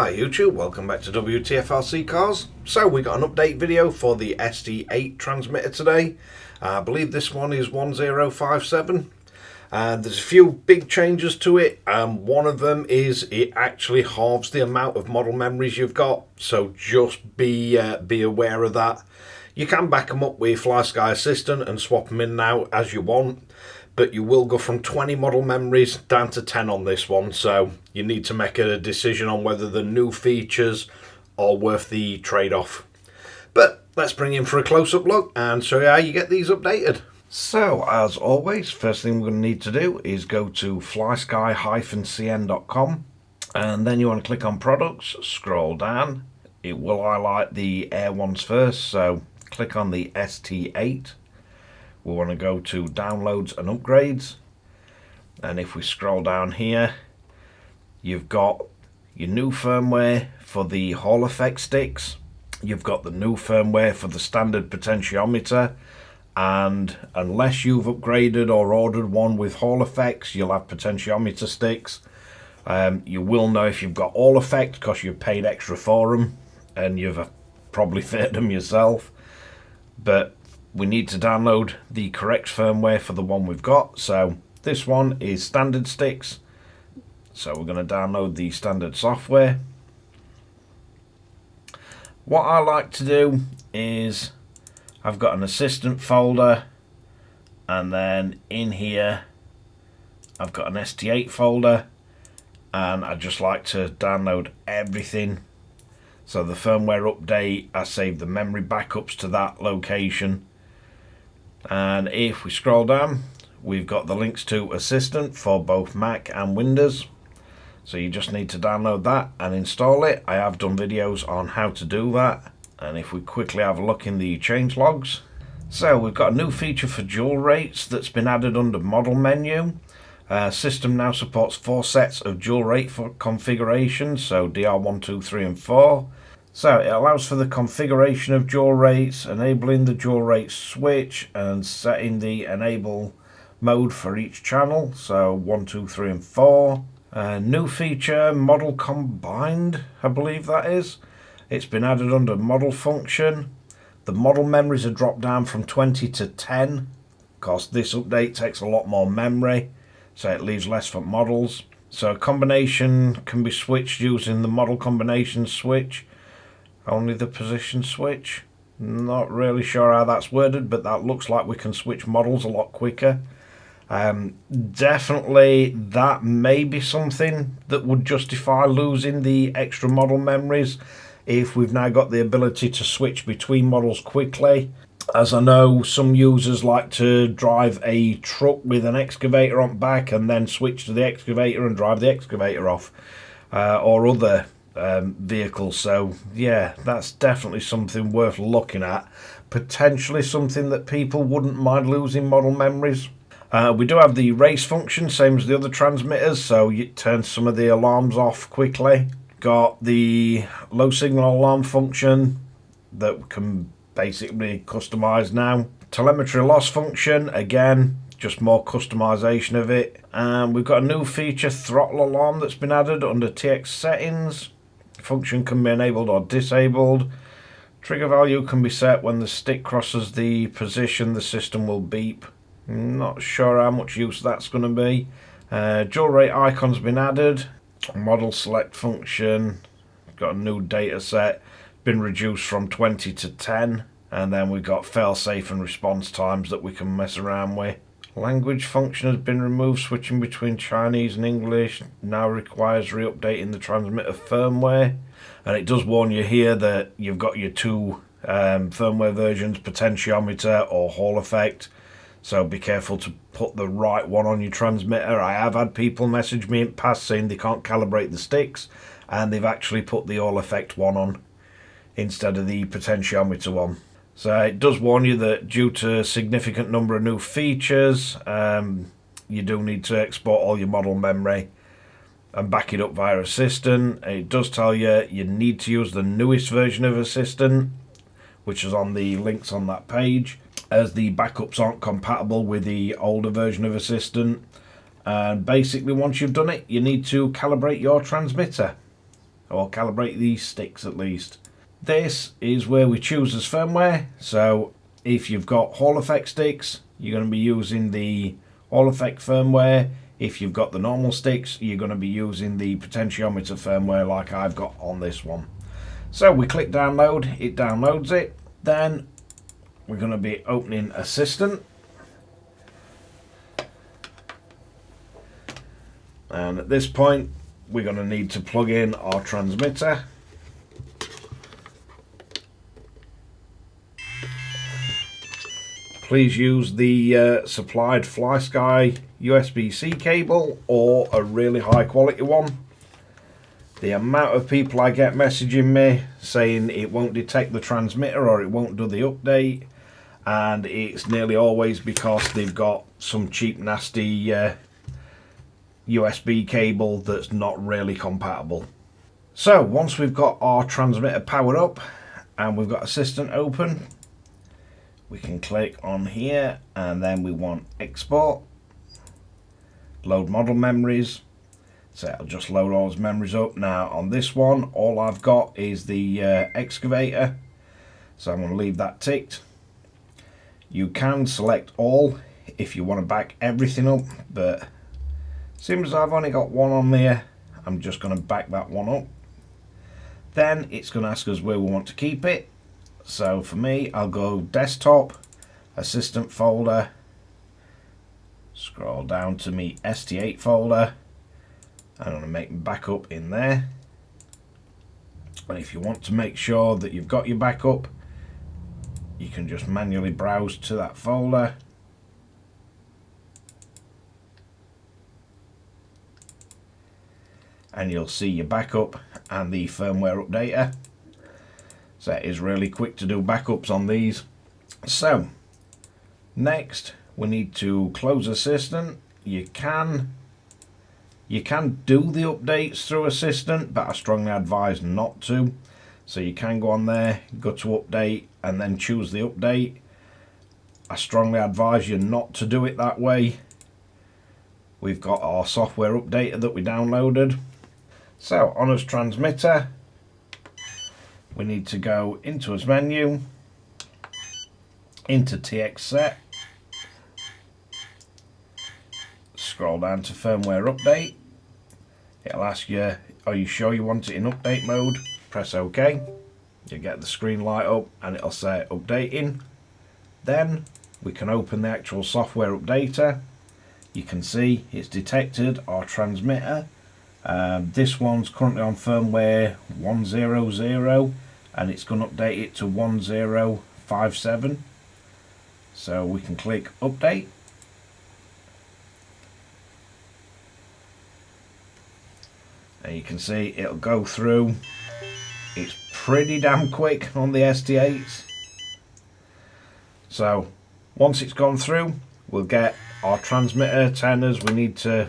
Hi YouTube, welcome back to Wtf Rc Cars. So we got an update video for the ST8 transmitter today. I believe this one is 1057. There's a few big changes to it. One of them is it actually halves the amount of model memories you've got, so just be aware of that. You can back them up with Flysky Assistant and swap them in and out as you want, but you will go from 20 model memories down to 10 on this one, so you need to make a decision on whether the new features are worth the trade-off. But let's bring in for a close-up look and show you how you get these updated. So, as always, first thing we're going to need to do is go to flysky-cn.com, and then you want to click on products, scroll down. It will highlight the Air ones first, so click on the ST8. We want to go to downloads and upgrades, and if we scroll down here, you've got your new firmware for the Hall effect sticks, you've got the new firmware for the standard potentiometer, and unless you've upgraded or ordered one with Hall effects, you'll have potentiometer sticks. You will know if you've got Hall effect because you've paid extra for them and you've probably fitted them yourself, but we need to download the correct firmware for the one we've got. So this one is standard sticks, so we're going to download the standard software. What I like to do is I've got an assistant folder, and then in here I've got an ST8 folder, and I just like to download everything. So the firmware update, I save the memory backups to that location. And if we scroll down, we've got the links to Assistant for both Mac and Windows. So you just need to download that and install it. I have done videos on how to do that. And if we quickly have a look in the change logs. So we've got a new feature for dual rates that's been added under model menu. System now supports 4 sets of dual rate for configurations, so DR1, 2, 3 and 4. So it allows for the configuration of dual rates, enabling the dual rate switch and setting the enable mode for each channel, so 1, 2, 3 and 4. New feature, model combined, I believe that is. It's been added under model function. The model memories are dropped down from 20 to 10 because this update takes a lot more memory, so it leaves less for models. So a combination can be switched using the model combination switch. Only the position switch. Not really sure how that's worded, but that looks like we can switch models a lot quicker. Definitely that may be something that would justify losing the extra model memories if we've now got the ability to switch between models quickly. As I know, some users like to drive a truck with an excavator on back and then switch to the excavator and drive the excavator off, or other vehicles. So yeah, that's definitely something worth looking at. Potentially something that people wouldn't mind losing model memories. We do have the race function, same as the other transmitters, so it turns some of the alarms off quickly. Got the low signal alarm function that can basically customize now. Telemetry loss function, again, just more customization of it. And we've got a new feature, throttle alarm, that's been added under TX settings. Function can be enabled or disabled. Trigger value can be set when the stick crosses the position the system will beep. Not sure how much use that's going to be. Dual rate icon's been added. Model select function, got a new data set, been reduced from 20 to 10. And then we've got fail-safe and response times that we can mess around with. Language function has been removed, switching between Chinese and English now requires re-updating the transmitter firmware. And it does warn you here that you've got your two firmware versions, potentiometer or Hall effect. So be careful to put the right one on your transmitter. I have had people message me in the past saying they can't calibrate the sticks, and they've actually put the Hall effect one on instead of the potentiometer one. So it does warn you that due to a significant number of new features, you do need to export all your model memory and back it up via Assistant. It does tell you you need to use the newest version of Assistant, which is on the links on that page, as the backups aren't compatible with the older version of Assistant. And basically once you've done it, you need to calibrate your transmitter. or calibrate these sticks at least. This is where we choose as firmware. So if you've got Hall effect sticks, you're going to be using the Hall effect firmware. If you've got the normal sticks, you're going to be using the potentiometer firmware like I've got on this one. So we click download, it downloads it. Then we're going to be opening Assistant. And at this point, we're going to need to plug in our transmitter. Please use the supplied Flysky USB-C cable or a really high quality one. The amount of people I get messaging me saying it won't detect the transmitter or it won't do the update, and it's nearly always because they've got some cheap nasty USB cable that's not really compatible. So once we've got our transmitter powered up and we've got Assistant open, we can click on here and then we want export, load model memories. So it'll just load all those memories up. Now on this one, all I've got is the excavator, so I'm going to leave that ticked. You can select all if you want to back everything up, but seems as I've only got one on there, I'm just going to back that one up. Then it's going to ask us where we want to keep it. So for me, I'll go desktop, Assistant folder, scroll down to me ST8 folder. I'm going to make my backup in there. And if you want to make sure that you've got your backup, you can just manually browse to that folder. And you'll see your backup and the firmware updater. So it is really quick to do backups on these. So next we need to close Assistant. You can do the updates through Assistant, but I strongly advise not to. So you can go on there, go to update and then choose the update. I strongly advise you not to do it that way. We've got our software updater that we downloaded. So on his transmitter, we need to go into his menu, into TX set, scroll down to firmware update. It'll ask you, are you sure you want it in update mode? Press OK. You get the screen light up and it'll say updating. Then we can open the actual software updater. You can see it's detected our transmitter. This one's currently on firmware 100 and it's going to update it to 1057. So we can click update. And you can see it'll go through. It's pretty damn quick on the ST8s. So once it's gone through, we'll get our transmitter telling us we need to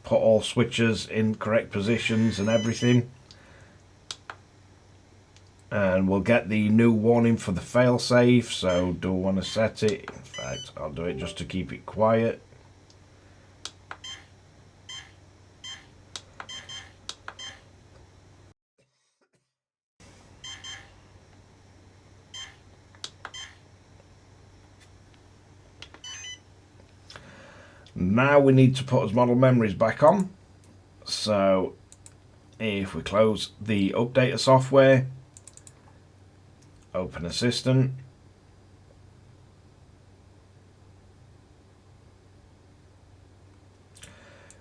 put all switches in correct positions and everything. And we'll get the new warning for the failsafe. So do we want to set it? In fact, I'll do it just to keep it quiet. Now we need to put his model memories back on. So if we close the updater software, open Assistant,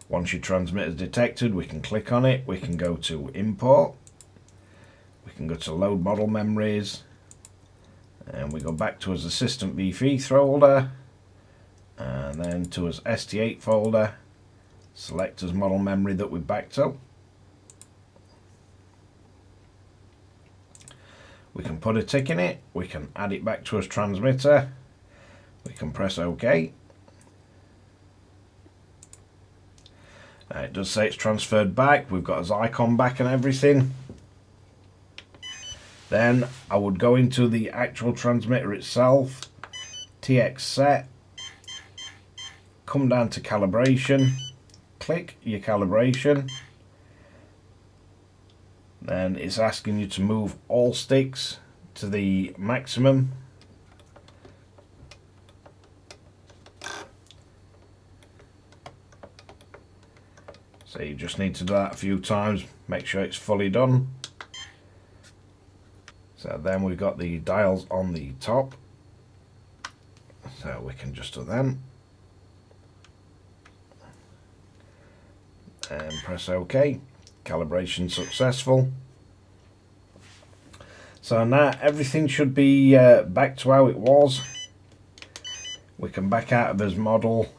once your transmitter is detected, we can click on it. We can go to import, we can go to load model memories, and we go back to his Assistant v3 folder, and then to his ST8 folder, select his model memory that we backed up. We can put a tick in it, we can add it back to his transmitter, we can press OK. It does say it's transferred back, we've got his icon back and everything. Then I would go into the actual transmitter itself, TX set, come down to calibration, click your calibration. Then it's asking you to move all sticks to the maximum. So you just need to do that a few times, make sure it's fully done. So then we've got the dials on the top, so we can just do them and press OK. Calibration successful. So now everything should be back to how it was. We can back out of this model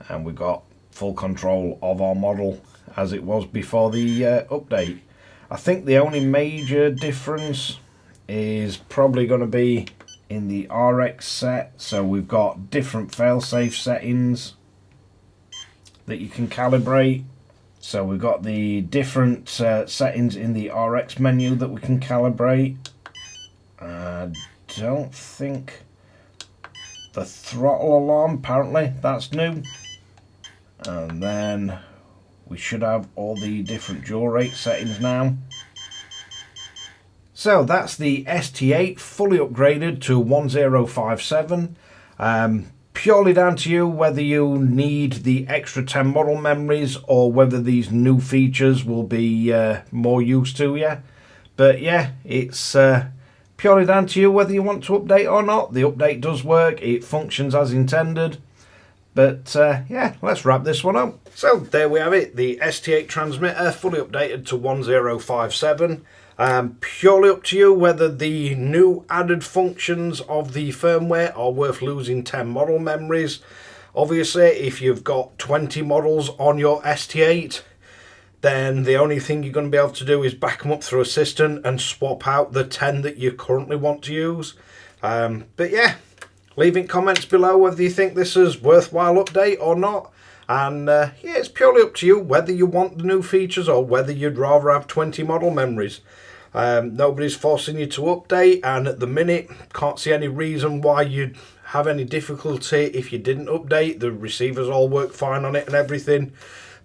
and we've got full control of our model as it was before the update. I think the only major difference is probably going to be in the RX set. So we've got different failsafe settings that you can calibrate. So we've got the different settings in the RX menu that we can calibrate. I don't think the throttle alarm, apparently that's new. And then we should have all the different dual rate settings now. So that's the ST8 fully upgraded to 1057. Purely down to you whether you need the extra 10 model memories or whether these new features will be more use to you. But yeah, it's purely down to you whether you want to update or not. The update does work, it functions as intended. But yeah, let's wrap this one up. So there we have it, the ST8 transmitter fully updated to 1057. Purely up to you whether the new added functions of the firmware are worth losing 10 model memories. Obviously, if you've got 20 models on your ST8, then the only thing you're going to be able to do is back them up through Assistant and swap out the 10 that you currently want to use. But yeah, leave in comments below whether you think this is worthwhile update or not. And yeah, it's purely up to you whether you want the new features or whether you'd rather have 20 model memories. Nobody's forcing you to update, and at the minute can't see any reason why you'd have any difficulty if you didn't update. The receivers all work fine on it and everything.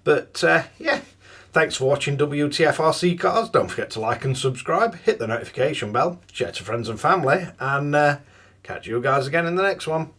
But yeah, thanks for watching Wtf Rc Cars. Don't forget to like and subscribe, hit the notification bell, share to friends and family, and catch you guys again in the next one.